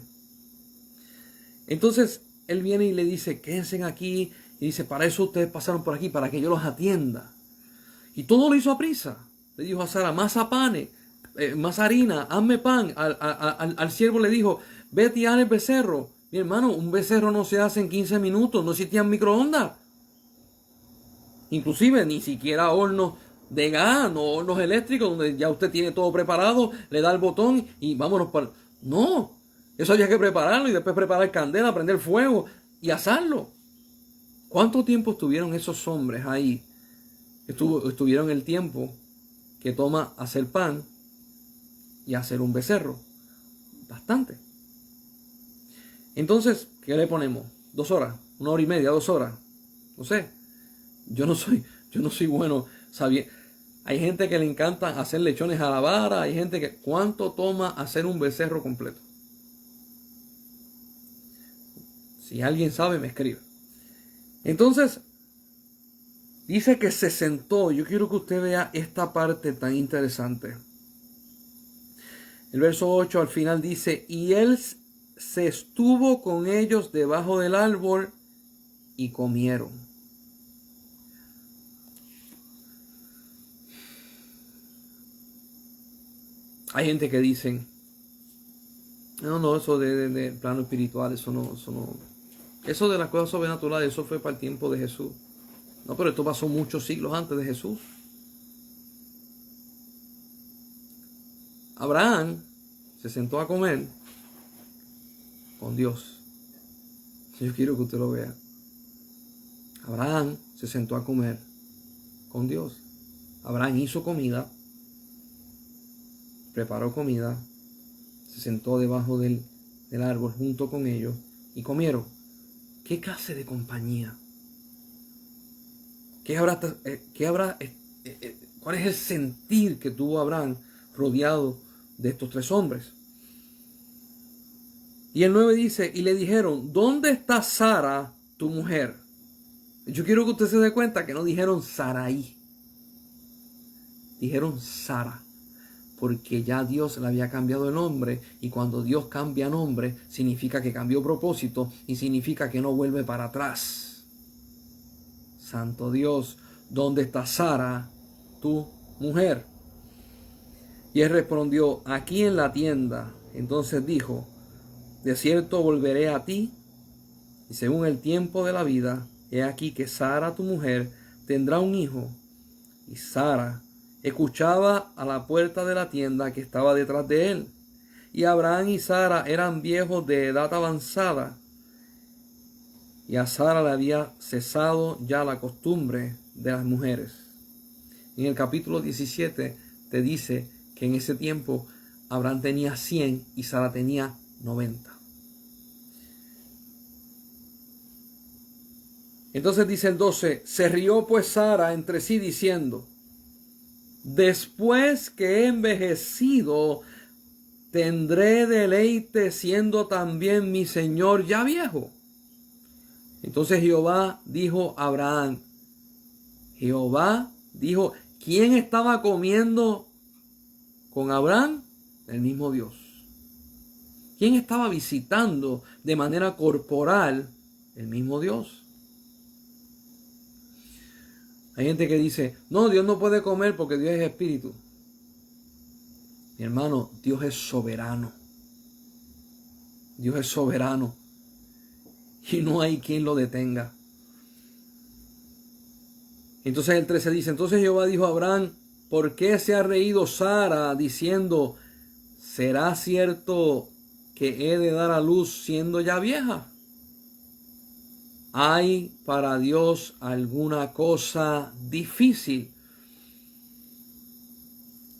Entonces, él viene y le dice, quédense aquí. Y dice, para eso ustedes pasaron por aquí, para que yo los atienda. Y todo lo hizo a prisa. Le dijo a Sara, masa panes, más harina, hazme pan. Al siervo le dijo, vete y haz el becerro. Mi hermano, un becerro no se hace en 15 minutos, no existían microondas. Inclusive ni siquiera hornos de gas, no hornos eléctricos, donde ya usted tiene todo preparado, le da el botón y vámonos para... No, eso había que prepararlo y después preparar candela, prender fuego y asarlo. ¿Cuánto tiempo estuvieron esos hombres ahí? Estuvieron el tiempo que toma hacer pan y hacer un becerro. Bastante. Entonces, ¿qué le ponemos? 2 horas, 1 hora y media, 2 horas. No sé. Yo no soy bueno sabiendo. Hay gente que le encanta hacer lechones a la vara. Hay gente que... ¿Cuánto toma hacer un becerro completo? Si alguien sabe, me escribe. Entonces, dice que se sentó. Yo quiero que usted vea esta parte tan interesante. El verso 8 al final dice, y él se estuvo con ellos debajo del árbol y comieron. Hay gente que dicen, no, eso de plano espiritual, eso no, eso de las cosas sobrenaturales, eso fue para el tiempo de Jesús. No, pero esto pasó muchos siglos antes de Jesús. Abraham se sentó a comer con Dios. Yo quiero que usted lo vea. Abraham se sentó a comer con Dios. Abraham hizo comida, preparó comida, se sentó debajo del árbol junto con ellos y comieron. ¿Qué clase de compañía? ¿Cuál es el sentir que tuvo Abraham rodeado de estos tres hombres? Y el 9 dice, y le dijeron, ¿dónde está Sara, tu mujer? Yo quiero que usted se dé cuenta que no dijeron Sarai. Dijeron Sara. Porque ya Dios le había cambiado el nombre. Y cuando Dios cambia nombre, significa que cambió propósito. Y significa que no vuelve para atrás. Santo Dios, ¿dónde está Sara, tu mujer? Y él respondió, aquí en la tienda. Entonces dijo, de cierto volveré a ti, y según el tiempo de la vida, he aquí que Sara, tu mujer, tendrá un hijo. Y Sara escuchaba a la puerta de la tienda que estaba detrás de él. Y Abraham y Sara eran viejos de edad avanzada, y a Sara le había cesado ya la costumbre de las mujeres. En el capítulo 17 te dice que en ese tiempo Abraham tenía 100 y Sara tenía 90. Entonces dice el 12, se rió pues Sara entre sí diciendo, después que he envejecido, tendré deleite siendo también mi señor ya viejo. Entonces Jehová dijo a Abraham, Jehová dijo, ¿quién estaba comiendo con Abraham? El mismo Dios. ¿Quién estaba visitando de manera corporal? El mismo Dios. Hay gente que dice, no, Dios no puede comer porque Dios es espíritu. Mi hermano, Dios es soberano. Dios es soberano. Y no hay quien lo detenga. Entonces el 13 dice, entonces Jehová dijo a Abraham, ¿por qué se ha reído Sara diciendo, ¿será cierto que he de dar a luz siendo ya vieja? ¿Hay para Dios alguna cosa difícil?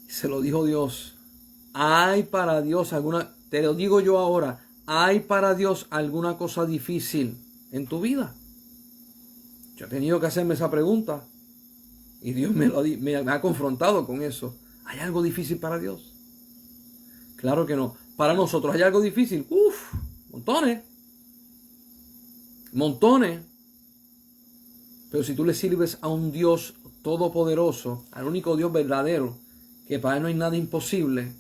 Se lo dijo Dios. ¿Hay para Dios alguna, te lo digo yo ahora, ¿hay para Dios alguna cosa difícil en tu vida? Yo he tenido que hacerme esa pregunta y Dios me ha confrontado con eso. ¿Hay algo difícil para Dios? Claro que no. Para nosotros hay algo difícil. Uf, montones. Montones. Pero si tú le sirves a un Dios todopoderoso, al único Dios verdadero, que para Él no hay nada imposible,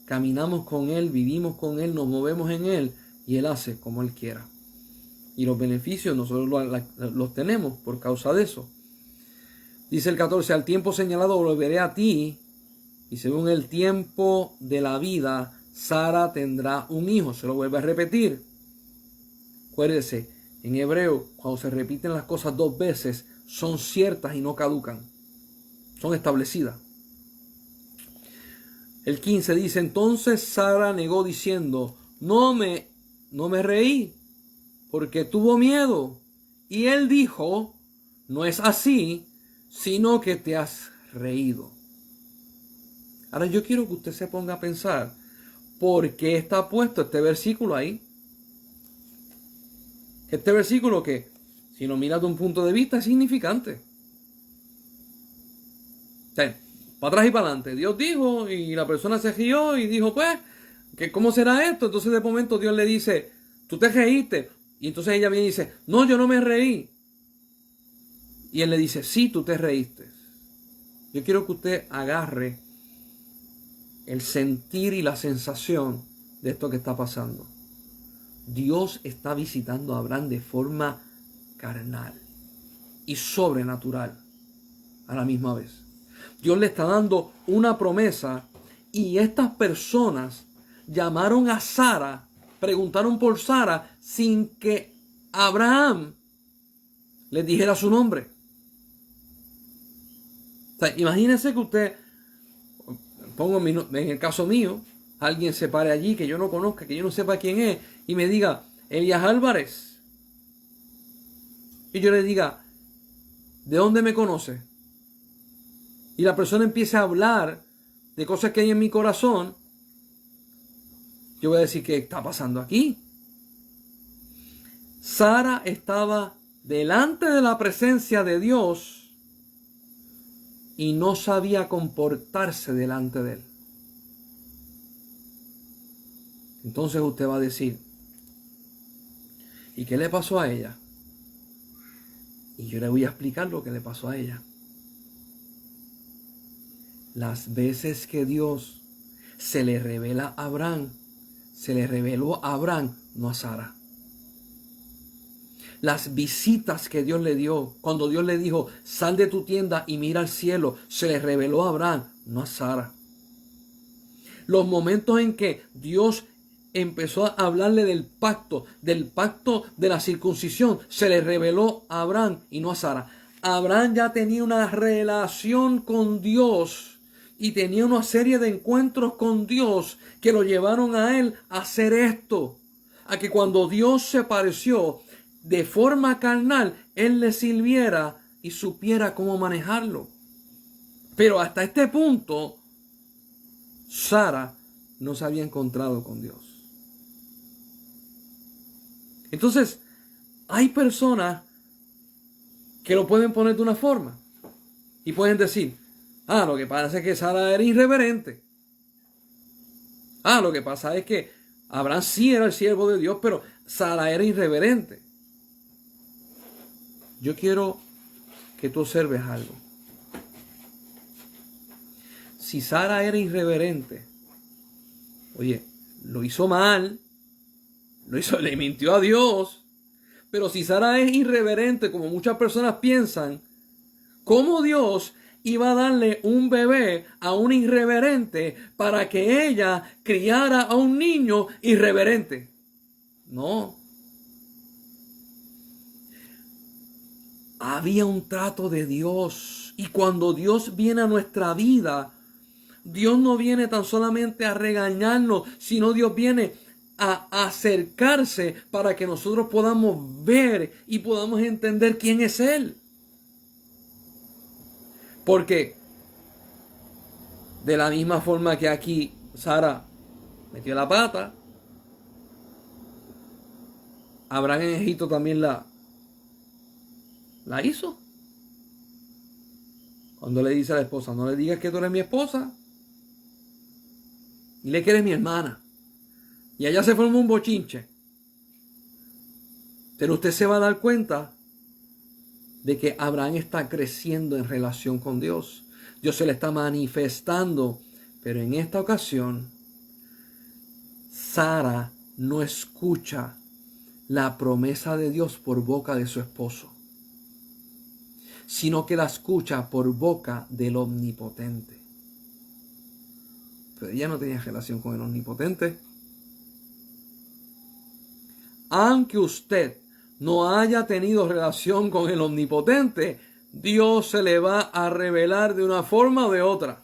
caminamos con Él, vivimos con Él, nos movemos en Él y Él hace como Él quiera. Y los beneficios nosotros los tenemos por causa de eso. Dice el 14, al tiempo señalado volveré a ti y según el tiempo de la vida, Sara tendrá un hijo. Se lo vuelve a repetir. Acuérdese, en hebreo, cuando se repiten las cosas dos veces, son ciertas y no caducan. Son establecidas. El 15 dice, entonces Sara negó diciendo, no me reí, porque tuvo miedo. Y él dijo, no es así, sino que te has reído. Ahora yo quiero que usted se ponga a pensar, ¿por qué está puesto este versículo ahí? Este versículo que, si lo miras de un punto de vista, es significante. O sea, para atrás y para adelante. Dios dijo y la persona se rió y dijo, pues, ¿cómo será esto? Entonces de momento Dios le dice, tú te reíste. Y entonces ella viene y dice, no, yo no me reí. Y él le dice, sí, tú te reíste. Yo quiero que usted agarre el sentir y la sensación de esto que está pasando. Dios está visitando a Abraham de forma carnal y sobrenatural a la misma vez. Dios le está dando una promesa y estas personas llamaron a Sara, preguntaron por Sara sin que Abraham les dijera su nombre. O sea, imagínense que usted, pongo en el caso mío, alguien se pare allí que yo no conozca, que yo no sepa quién es, y me diga, Elías Álvarez. Y yo le diga, ¿de dónde me conoce? Y la persona empieza a hablar de cosas que hay en mi corazón. Yo voy a decir, ¿qué está pasando aquí? Sara estaba delante de la presencia de Dios y no sabía comportarse delante de él. Entonces usted va a decir, ¿y qué le pasó a ella? Y yo le voy a explicar lo que le pasó a ella. Las veces que Dios se le revela a Abraham, se le reveló a Abraham, no a Sara. Las visitas que Dios le dio, cuando Dios le dijo, sal de tu tienda y mira al cielo, se le reveló a Abraham, no a Sara. Los momentos en que Dios empezó a hablarle del pacto de la circuncisión, se le reveló a Abraham y no a Sara. Abraham ya tenía una relación con Dios y tenía una serie de encuentros con Dios que lo llevaron a él a hacer esto, a que cuando Dios se apareció de forma carnal, él le sirviera y supiera cómo manejarlo. Pero hasta este punto, Sara no se había encontrado con Dios. Entonces, hay personas que lo pueden poner de una forma y pueden decir, lo que pasa es que Sara era irreverente. Lo que pasa es que Abraham sí era el siervo de Dios, pero Sara era irreverente. Yo quiero que tú observes algo. Si Sara era irreverente, oye, lo hizo mal, le mintió a Dios. Pero si Sara es irreverente, como muchas personas piensan, ¿cómo Dios iba a darle un bebé a una irreverente para que ella criara a un niño irreverente? No. Había un trato de Dios. Y cuando Dios viene a nuestra vida, Dios no viene tan solamente a regañarnos, sino Dios viene a acercarse para que nosotros podamos ver y podamos entender quién es Él. Porque de la misma forma que aquí Sara metió la pata, Abraham en Egipto también la hizo. Cuando le dice a la esposa, no le digas que tú eres mi esposa, dile que eres mi hermana. Y allá se formó un bochinche. Pero usted se va a dar cuenta de que Abraham está creciendo en relación con Dios. Dios se le está manifestando. Pero en esta ocasión, Sara no escucha la promesa de Dios por boca de su esposo, sino que la escucha por boca del Omnipotente. Pero ella no tenía relación con el Omnipotente. Aunque usted no haya tenido relación con el Omnipotente, Dios se le va a revelar de una forma o de otra.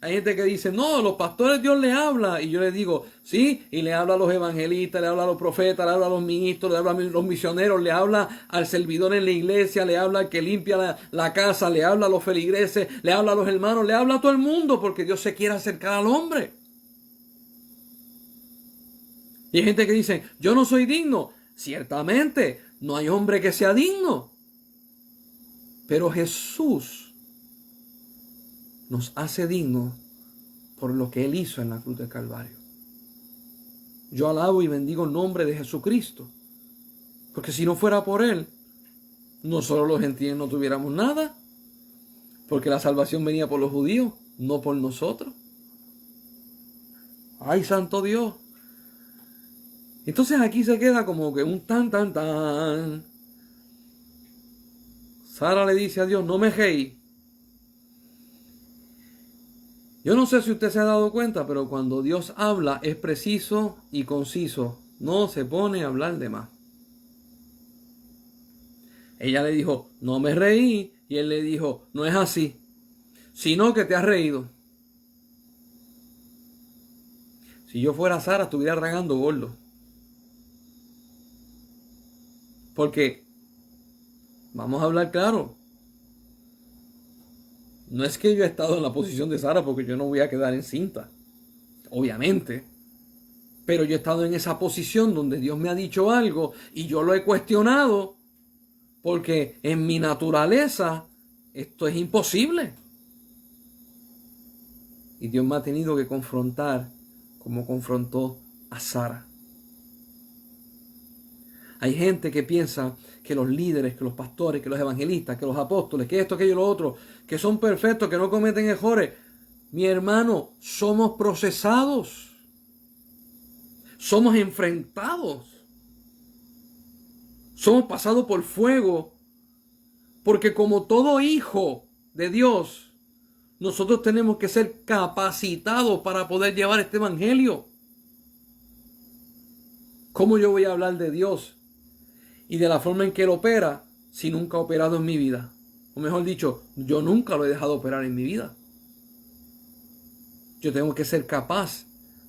Hay gente que dice, no, los pastores Dios les habla. Y yo les digo, sí, y le habla a los evangelistas, le habla a los profetas, le habla a los ministros, le habla a los misioneros, le habla al servidor en la iglesia, le habla al que limpia la casa, le habla a los feligreses, le habla a los hermanos, le habla a todo el mundo, porque Dios se quiere acercar al hombre. Y hay gente que dice, yo no soy digno. Ciertamente, no hay hombre que sea digno. Pero Jesús nos hace dignos por lo que Él hizo en la cruz del Calvario. Yo alabo y bendigo el nombre de Jesucristo. Porque si no fuera por Él, nosotros los gentiles no tuviéramos nada. Porque la salvación venía por los judíos, no por nosotros. ¡Ay, santo Dios! Entonces aquí se queda como que un tan, tan, tan. Sara le dice a Dios, no me reí. Yo no sé si usted se ha dado cuenta, pero cuando Dios habla es preciso y conciso. No se pone a hablar de más. Ella le dijo, no me reí. Y él le dijo, no es así, sino que te has reído. Si yo fuera Sara, estuviera tragando gordo. Porque, vamos a hablar claro, no es que yo he estado en la posición de Sara porque yo no voy a quedar encinta. Obviamente. Pero yo he estado en esa posición donde Dios me ha dicho algo y yo lo he cuestionado porque en mi naturaleza esto es imposible. Y Dios me ha tenido que confrontar como confrontó a Sara. Hay gente que piensa que los líderes, que los pastores, que los evangelistas, que los apóstoles, que esto, aquello, lo otro, que son perfectos, que no cometen errores. Mi hermano, somos procesados. Somos enfrentados. Somos pasados por fuego. Porque como todo hijo de Dios, nosotros tenemos que ser capacitados para poder llevar este evangelio. ¿Cómo yo voy a hablar de Dios y de la forma en que Él opera si nunca ha operado en mi vida? O mejor dicho, yo nunca lo he dejado operar en mi vida. Yo tengo que ser capaz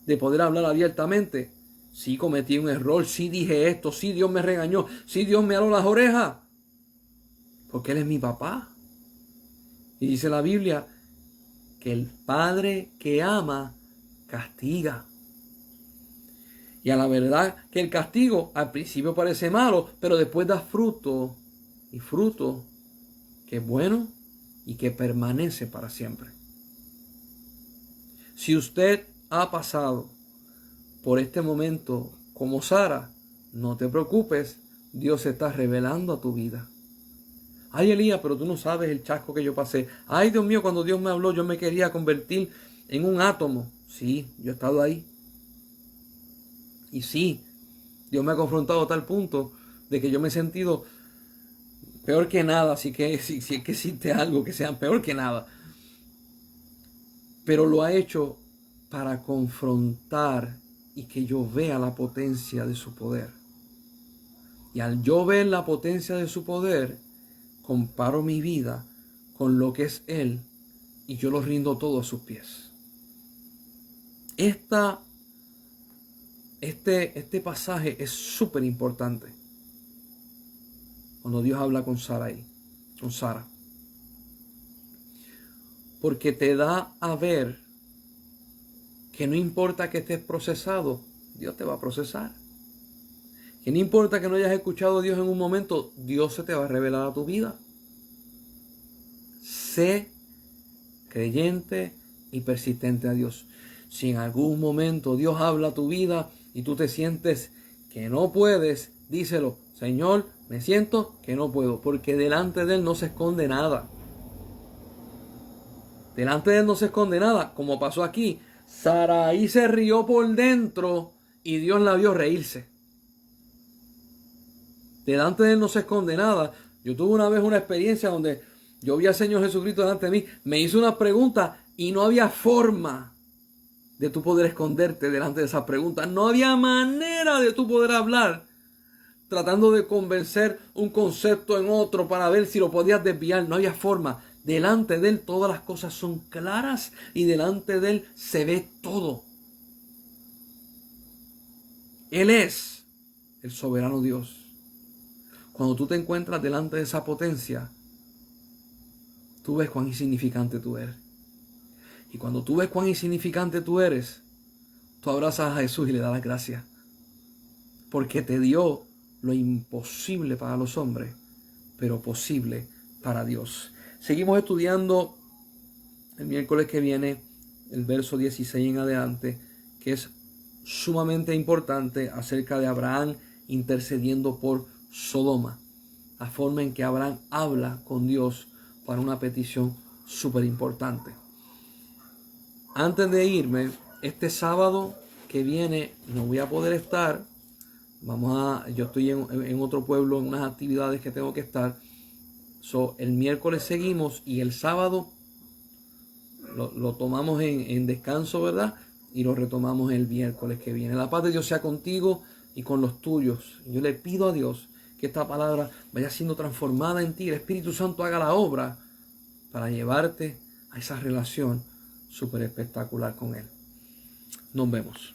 de poder hablar abiertamente. Sí cometí un error, sí dije esto, sí Dios me regañó, sí Dios me aló las orejas. Porque Él es mi papá. Y dice la Biblia que el Padre que ama, castiga. Y a la verdad que el castigo al principio parece malo, pero después da fruto, y fruto que es bueno y que permanece para siempre. Si usted ha pasado por este momento como Sara, no te preocupes, Dios se está revelando a tu vida. Ay, Elías, pero tú no sabes el chasco que yo pasé. Ay, Dios mío, cuando Dios me habló, yo me quería convertir en un átomo. Sí, yo he estado ahí. Y sí, Dios me ha confrontado a tal punto de que yo me he sentido peor que nada, si es que existe algo que sea peor que nada. Pero lo ha hecho para confrontar y que yo vea la potencia de su poder. Y al yo ver la potencia de su poder, comparo mi vida con lo que es Él y yo lo rindo todo a sus pies. Este pasaje es súper importante cuando Dios habla con Sara ahí, con Sara. Porque te da a ver que no importa que estés procesado, Dios te va a procesar. Que no importa que no hayas escuchado a Dios en un momento, Dios se te va a revelar a tu vida. Sé creyente y persistente a Dios. Si en algún momento Dios habla a tu vida y tú te sientes que no puedes, díselo, Señor, me siento que no puedo, porque delante de Él no se esconde nada. Delante de Él no se esconde nada, como pasó aquí. Saraí se rió por dentro y Dios la vio reírse. Delante de Él no se esconde nada. Yo tuve una vez una experiencia donde yo vi al Señor Jesucristo delante de mí, me hizo una pregunta y no había forma de tú poder esconderte delante de esa pregunta. No había manera de tú poder hablar tratando de convencer un concepto en otro para ver si lo podías desviar. No había forma. Delante de Él todas las cosas son claras y delante de Él se ve todo. Él es el soberano Dios. Cuando tú te encuentras delante de esa potencia, tú ves cuán insignificante tú eres. Y cuando tú ves cuán insignificante tú eres, tú abrazas a Jesús y le das las gracias. Porque te dio lo imposible para los hombres, pero posible para Dios. Seguimos estudiando el miércoles que viene el verso 16 en adelante, que es sumamente importante acerca de Abraham intercediendo por Sodoma. La forma en que Abraham habla con Dios para una petición súper importante. Antes de irme, este sábado que viene no voy a poder estar Yo estoy en otro pueblo, en unas actividades que tengo que estar. El miércoles seguimos y el sábado lo tomamos en descanso, ¿verdad? Y lo retomamos el miércoles que viene. La paz de Dios sea contigo y con los tuyos. Yo le pido a Dios que esta palabra vaya siendo transformada en ti. El Espíritu Santo haga la obra para llevarte a esa relación súper espectacular con Él. Nos vemos.